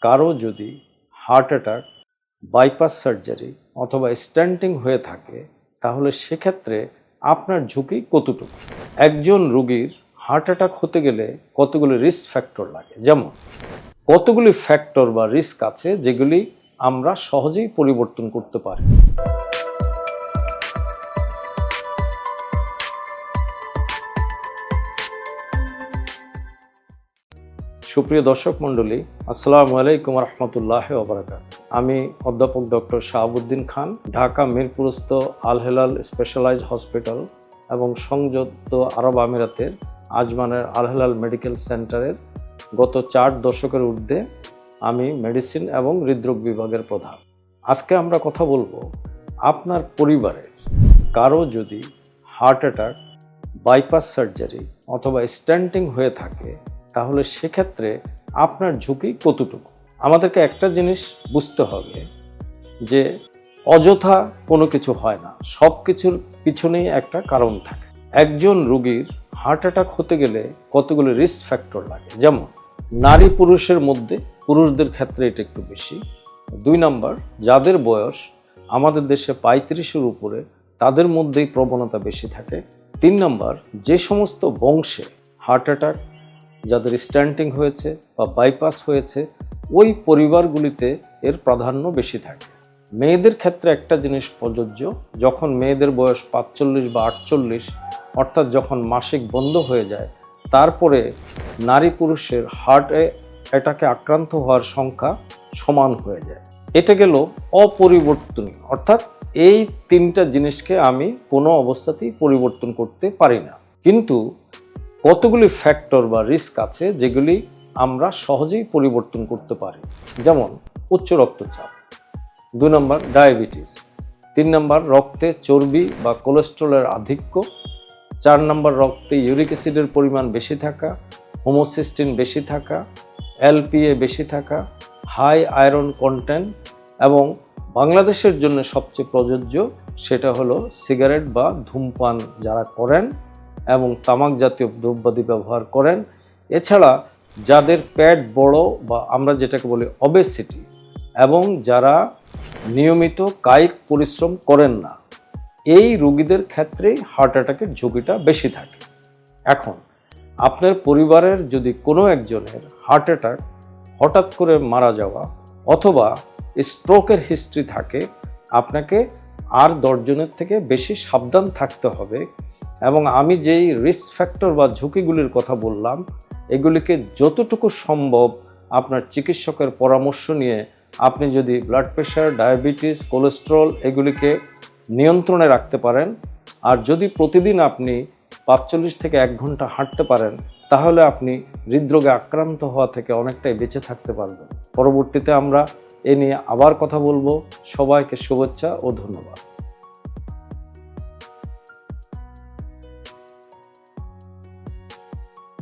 কারো যদি heart attack, bypass surgery অথবা স্ট্যান্টিং হয়ে থাকে তাহলে সেক্ষেত্রে আপনার ঝুঁকি কতটুকু? একজন রোগীর হার্ট অ্যাটাক হতে গেলে কতগুলি রিস্ক ফ্যাক্টর লাগে, যেমন কতগুলি ফ্যাক্টর বা রিস্ক আছে যেগুলি আমরা সহজেই পরিবর্তন করতে পারি। সুপ্রিয় দর্শক মণ্ডলী, আসসালামু আলাইকুম রহমতুল্লাহ ওবরাকাতুহু। আমি অধ্যাপক ডক্টর শাহাবুদ্দিন খান, ঢাকা মিরপুরস্থ আল হেলাল স্পেশালাইজড হসপিটাল এবং সংযুক্ত আরব আমিরাতের আজমানের আল হেলাল মেডিকেল সেন্টারের গত 4 দশকের ঊর্ধ্বে আমি মেডিসিন এবং হৃদরোগ বিভাগের প্রধান। আজকে আমরা কথা বলবো আপনার পরিবারের কারো যদি হার্ট অ্যাটাক, বাইপাস সার্জারি অথবা স্ট্যান্টিং হয়ে থাকে তাহলে সেক্ষেত্রে আপনার ঝুঁকি কতটুকু? আমাদেরকে একটা জিনিস বুঝতে হবে যে অযথা কোনো কিছু হয় না, সব কিছুর পিছনেই একটা কারণ থাকে। একজন রোগীর হার্ট অ্যাটাক হতে গেলে কতগুলো রিস্ক ফ্যাক্টর লাগে, যেমন নারী পুরুষের মধ্যে পুরুষদের ক্ষেত্রে এটা একটু বেশি। 2 নম্বর, যাদের বয়স আমাদের দেশে 35-এর উপরে তাদের মধ্যেই প্রবণতা বেশি থাকে। 3 নম্বর, যে সমস্ত বংশে হার্ট অ্যাটাক, যাদের স্ট্যান্টিং হয়েছে বা বাইপাস হয়েছে ওই পরিবারগুলিতে এর প্রাধান্য বেশি থাকে। মেয়েদের ক্ষেত্রে একটা জিনিস প্রযোজ্য, যখন মেয়েদের বয়স 45 বা 48 অর্থাৎ যখন মাসিক বন্ধ হয়ে যায় তারপরে নারী পুরুষের হার্ট অ্যাটাকে আক্রান্ত হওয়ার সংখ্যা সমান হয়ে যায়। এটা গেল অপরিবর্তনীয়, অর্থাৎ এই 3টা জিনিসকে আমি কোনো অবস্থাতেই পরিবর্তন করতে পারি না। কিন্তু কতগুলি ফ্যাক্টর বা রিস্ক আছে যেগুলি আমরা সহজেই পরিবর্তন করতে পারি, যেমন উচ্চ রক্তচাপ, 2 নম্বর ডায়াবেটিস, 3 নম্বর রক্তে চর্বি বা কোলেস্টেরলের আধিক্য, 4 নম্বর রক্তে ইউরিক অ্যাসিডের পরিমাণ বেশি থাকা, হোমোসিস্টিন বেশি থাকা, এলপিএ বেশি থাকা, হাই আয়রন কন্টেন্ট, এবং বাংলাদেশের জন্য সবচেয়ে প্রযোজ্য সেটা হলো সিগারেট বা ধূমপান যারা করেন এবং তামাক জাতীয় দ্রব্যাদি ব্যবহার করেন। এছাড়া যাদের পেট বড় বা আমরা যেটাকে বলি অবেসিটি, এবং যারা নিয়মিত কায়িক পরিশ্রম করেন না, এই রোগীদের ক্ষেত্রেই হার্ট অ্যাটাকের ঝুঁকিটা বেশি থাকে। এখন আপনার পরিবারের যদি কোনো একজনের হার্ট অ্যাটাক হঠাৎ করে মারা যাওয়া অথবা স্ট্রোকের হিস্ট্রি থাকে, আপনাকে আর 10 জনের থেকে বেশি সাবধান থাকতে হবে। এবং আমি যেই রিস্ক ফ্যাক্টর বা ঝুঁকিগুলির কথা বললাম এগুলিকে যতটুকু সম্ভব আপনার চিকিৎসকের পরামর্শ নিয়ে আপনি যদি ব্লাড প্রেশার, ডায়াবেটিস, কোলেস্টেরল এগুলিকে নিয়ন্ত্রণে রাখতে পারেন, আর যদি প্রতিদিন আপনি 45 থেকে 1 ঘন্টা হাঁটতে পারেন তাহলে আপনি হৃদরোগে আক্রান্ত হওয়া থেকে অনেকটাই বেঁচে থাকতে পারবেন। পরবর্তীতে আমরা এ নিয়ে আবার কথা বলবো। সবাইকে শুভেচ্ছা ও ধন্যবাদ।